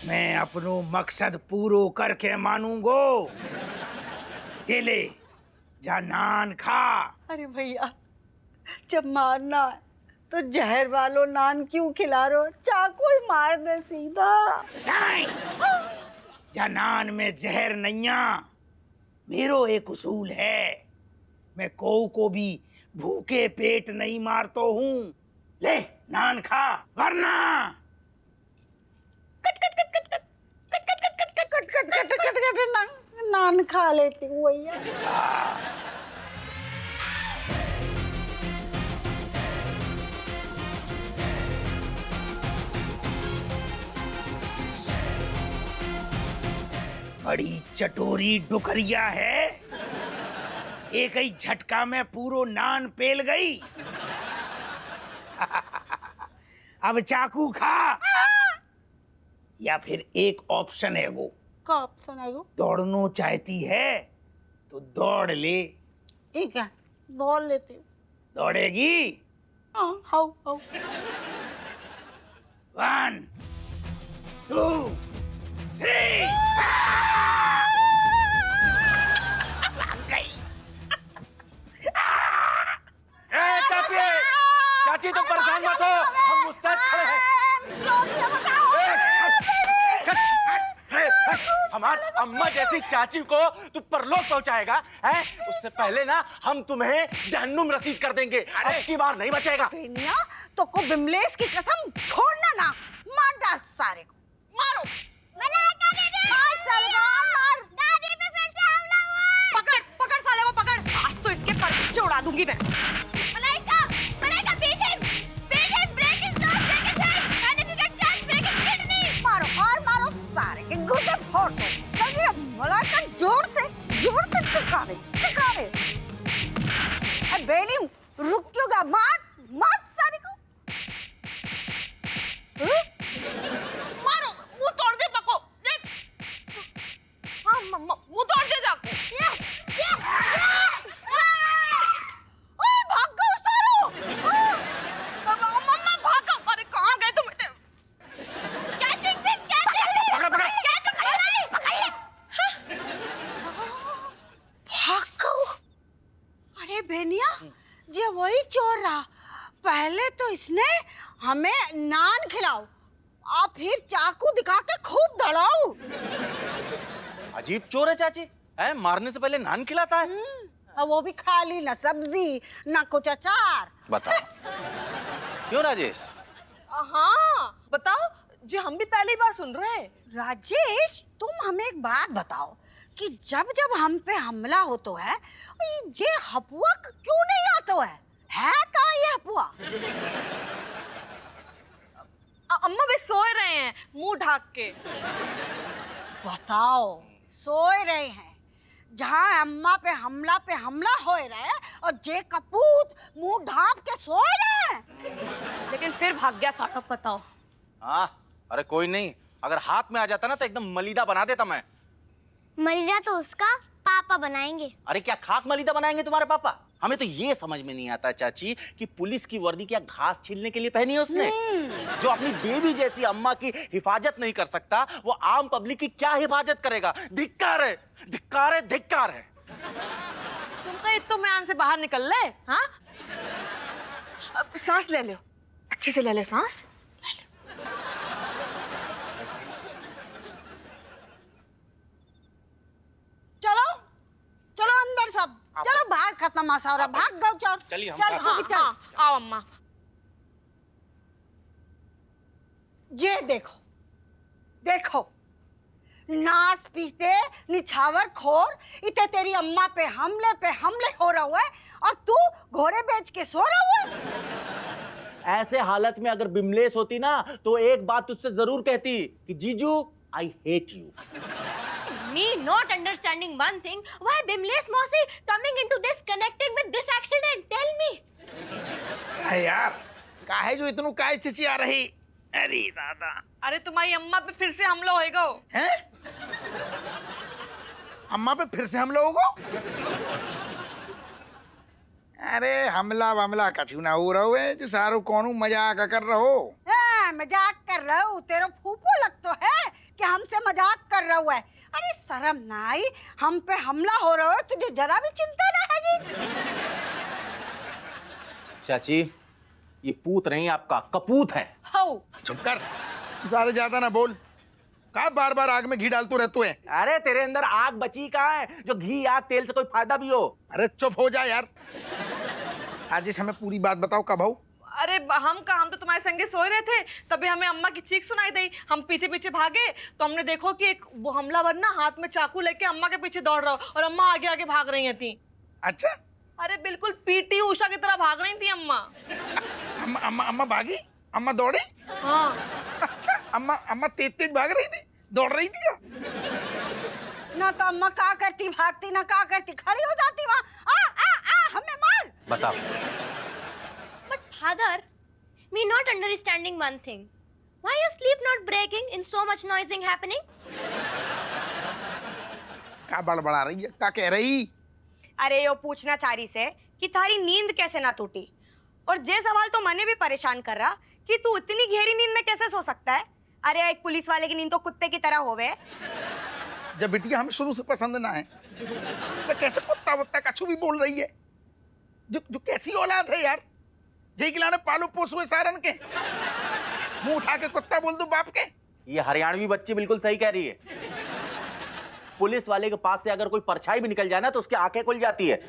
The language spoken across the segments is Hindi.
मैं अपनो मकसद पूरो करके मानूंगो। ये ले, जा नान खा। अरे भैया, जब मारना है तो जहर वालो नान क्यों खिला रहे हो? चाकू ही मार दे सीधा। नहीं, जा नान में जहर नैया। मेरो एक उसूल है, मैं को भी भूखे पेट नहीं मारतो हूँ। ले नान खा, वरना नान खा लेती हूँ भैया। बड़ी चटोरी डुकरिया है, एक ही झटका में पूरो नान पेल गई। अब चाकू खा, या फिर एक ऑप्शन है वो। का ऑप्शन है वो? दौड़नो चाहती है तो दौड़ ले। ठीक है, दौड़ लेती हूँ। दौड़ेगी? हाँ, हाउ हाउ। 1 2 3। चाची, चाची तुम परेशान मत हो, हम मुस्तैद खड़े हैं। हमारी अम्मा जैसी चाची को तू परलोक पहुंचाएगा है? उससे पहले ना हम तुम्हें जहन्नुम रसीद कर देंगे। अब की बार नहीं बचेगा। बेनिया, तो को बिमलेश की कसम छोड़ना ना। मार डाल सारे को, मारो। मार सलमान, मार। दादी पे फिर से हमला हुआ है। पकड़ पकड़ साले को, पकड़। आज तो इसके पर उड़ा दूंगी मैं। Malaika, Malaika beat him, break his nose, break his head, and if you get chance, break his kidney. मारो और मारो सारे के गुर्दे फोड़ दो। चलिए मलाइका, जोर से टिका दे। अब बेनी रुक क्यों गया? मार मार सारे को। मारो, मुंह तोड़ दे पको। देख, हाँ मुंह तोड़ दे जाको। ओए भाग गओ सारो। मम्मा भागो। अरे कहाँ गए तुम? कैचिंग से पकड़ पकड़। भाग गओ। अरे बेनिया, ये वही चोर रहा। पहले तो इसने हमें नान खिलाओ और फिर चाकू दिखा के खूब दौड़ाओ। अजीब चोर है चाची, है? मारने से पहले नान खिलाता है। और वो भी खाली, ना सब्जी ना कुछ अचार। बताओ क्यों राजेश? हाँ बताओ जी, हम भी पहली बार सुन रहे हैं। राजेश, तुम हमें एक बात बताओ कि जब जब हम पे हमला होता है, ये हपुआ क्यों नहीं आता है कहाँ ये हपुआ? अम्मा भी सोए रहे हैं मुंह ढाक के। बताओ, सोए रहे हैं जहाँ अम्मा पे हमला हो रहा है और जे कपूत मुंह ढांप के सोए रहे हैं। लेकिन फिर भाग गया साढ़ा। बताओ। हाँ, अरे कोई नहीं, अगर हाथ में आ जाता ना तो एकदम मलीदा बना देता मैं। मलिदा तो उसका पापा बनाएंगे। अरे क्या खाक मलीदा बनाएंगे तुम्हारे पापा? हमें तो ये समझ में नहीं आता चाची कि पुलिस की वर्दी क्या घास छीलने के लिए पहनी है उसने? जो अपनी बेबी जैसी अम्मा की हिफाजत नहीं कर सकता, वो आम पब्लिक की क्या हिफाजत करेगा? धिक्कार है, धिक्कार है, धिक्कार है। तुम कहीं इत्मीनान से बाहर निकल ले। हाँ, अब सांस ले लो, अच्छे से ले लो सांस। चलो चलो अंदर सब, चलो बाहर का तमाशा हो रहा। भाग गओ चोर। चलिए हम चल साथ। तू भी चल। हाँ, आओ अम्मा। ये देखो देखो, नास पीटे निछावर खोर, इतने तेरी अम्मा पे हमले हो रहा है और तू घोड़े बेच के सो रहा है। ऐसे हालत में अगर बिमलेश होती ना तो एक बात तुझसे जरूर कहती कि जीजू I hate you. Me not understanding one thing, why Bimlesh Mausi coming into this, connecting with this accident? Tell me. है यार, काहे जो इतनू काय चिचिया रही? अरे दादा। अरे तुम्हारी अम्मा पे फिर से हमला होएगा। हैं? अम्मा पे फिर से हमला होगा? अरे हमला कछु ना हो रहा है, जो सारो कौनू मजाक कर रहो। मजाक कर रहा हूँ, तेरा फूफो लग तो है कि कि हमसे मजाक कर रहा हुआ है। अरे शर्म ना आई, हम पे हमला हो रहा है, तुझे जरा भी चिंता ना हैगी? चाची, ये पूत नहीं आपका कपूत है। हाउ चुप कर, सारे ज्यादा ना बोल। का बार बार आग में घी डालते रहते है? अरे तेरे अंदर आग बची कहाँ है जो घी आग तेल से कोई फायदा भी हो। अरे चुप हो जा यार। राजेश हमें पूरी बात बताओ, कब आओ? अरे हम तो तुम्हारे संगे सोए रहे थे, तभी हमें अम्मा की चीख सुनाई दी। हम पीछे पीछे भागे तो हमने देखो कि एक वो हमलावर ना हाथ में चाकू लेके अम्मा के पीछे दौड़ रहा हो और अम्मा आगे आगे भाग रही थी। अच्छा, अरे बिल्कुल पीटी उषा की तरह भाग रही थी अम्मा। अम्मा अम्मा अम्मा भागी? अम्मा दौड़ी? हाँ। अच्छा, अम्मा अम्मा तेज तेज भाग रही थी, दौड़ रही थी क्या? ना तो अम्मा का करती, भागती ना का करती, खड़ी हो जाती वहाँ। आ आ आ हमें मार। बताओ। But father, me not understanding one thing. Why your sleep not breaking in so much noising happening? क्या बड़बड़ा रही है? क्या कह रही? अरे यो पूछना चाह रही से कि थारी नींद कैसे ना टूटी, और जे सवाल तो मने भी परेशान कर रहा कि तू इतनी गहरी नींद में कैसे सो सकता है। अरे एक पुलिस वाले की नींद तो कुत्ते की तरह होवे। जब बिटिया हमें शुरू से पसंद ना है तो कैसे कुत्ता वुत्ता कछु भी बोल रही है? जो कैसी औलाद है यार, जय गिलाने पालो पोस हुए सारन के, मुंह उठा के कुत्ता बोल दो बाप के। ये हरियाणवी बच्ची बिल्कुल सही कह रही है। पुलिस वाले के पास से अगर कोई परछाई भी निकल जाए ना तो उसकी आंखें खुल जाती है।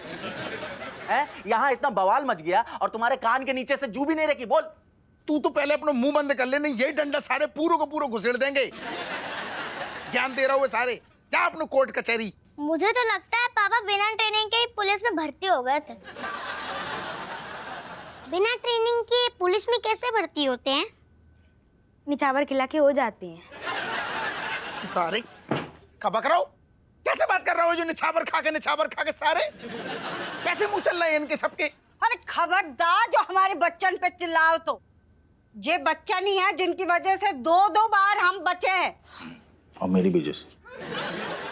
हैं? यहाँ इतना बवाल मच गया और तुम्हारे कान के नीचे से जू भी नहीं रखी। बोल। तू तो पहले अपना मुंह बंद कर ले, नहीं यही डंडा सारे पूरों को पूरा घुसेड़ देंगे। ज्ञान दे रहा हुए सारे, जा अपने कोर्ट कचहरी। मुझे तो लगता है पापा बिना ट्रेनिंग के ही पुलिस में भर्ती हो गए थे। बिना ट्रेनिंग के पुलिस में कैसे भर्ती होते हैं? निछावर खिला के हो जाते हैं। सारे कबक रहो, कैसे बात कर रहा हो? जो निछावर खा के सारे कैसे मुंह चल रहे हैं इनके सबके? अरे खबरदार जो हमारे बच्चन पे चिल्लाओ तो। ये बच्चा नहीं है जिनकी वजह से दो बार हम बचे हैं। और मेरी वजह से।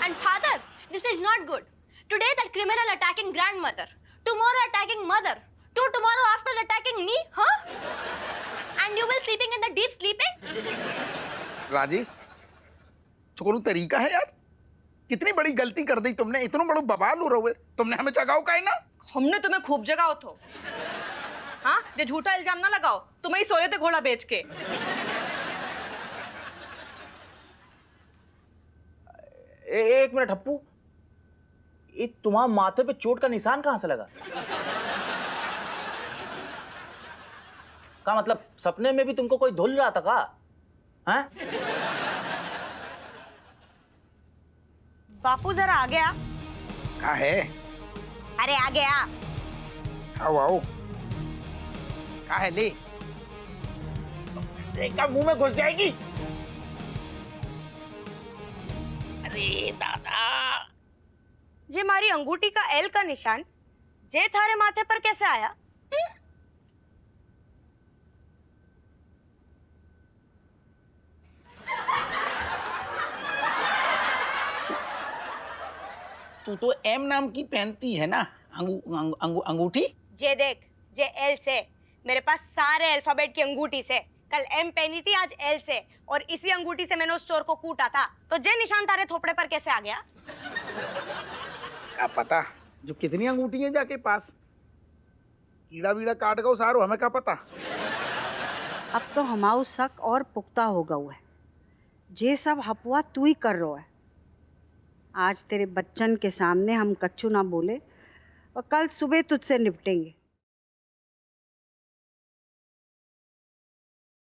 And father, this is not good. Today that criminal attacking grandmother, tomorrow attacking mother, tomorrow after attacking me, huh? And you will sleeping in the deep sleeping? Rajesh, चुकोनू तरीका है यार। कितनी बड़ी गलती कर दी तुमने, इतना बड़ा बवाल हो रहा है, तुमने हमें जगाओ का है ना? हमने तुम्हें खूब जगाओ तो। हाँ, ये झूठा इल्जाम ना लगाओ, तुम्हें ही सो रहे थे घोड़ा बेच के। एक मिनट हप्पू, ये तुम्हारे माथे पे चोट का निशान कहां से लगा? का मतलब सपने में भी तुमको कोई धुल रहा था का? हैं? बापू जरा आगे आ। क्या है? अरे आगे आ। आओ आओ। क्या है? ले देखा मुंह में घुस जाएगी। अरे दादा, जे मारी अंगूठी का एल का निशान जे थारे माथे पर कैसे आया? तू तो एम नाम की पहनती है ना अंगूठी? जे देख, जे एल से मेरे पास सारे अल्फाबेट की अंगूठी से। कल एम पहनी थी, आज एल से, और इसी अंगूठी से मैंने उस चोर को कूटा था। तो जे निशान तारे थोपड़े पर कैसे आ गया? क्या पता जो कितनी अंगूठी है जाके पास, कीड़ा वीड़ा काट गो सारो, हमें क्या पता। अब तो हमारा शक और पुख्ता हो गया है। जे सब हपुआ तू ही कर रहा है। आज तेरे बच्चन के सामने हम कच्चू ना बोले और कल सुबह तुझसे निपटेंगे।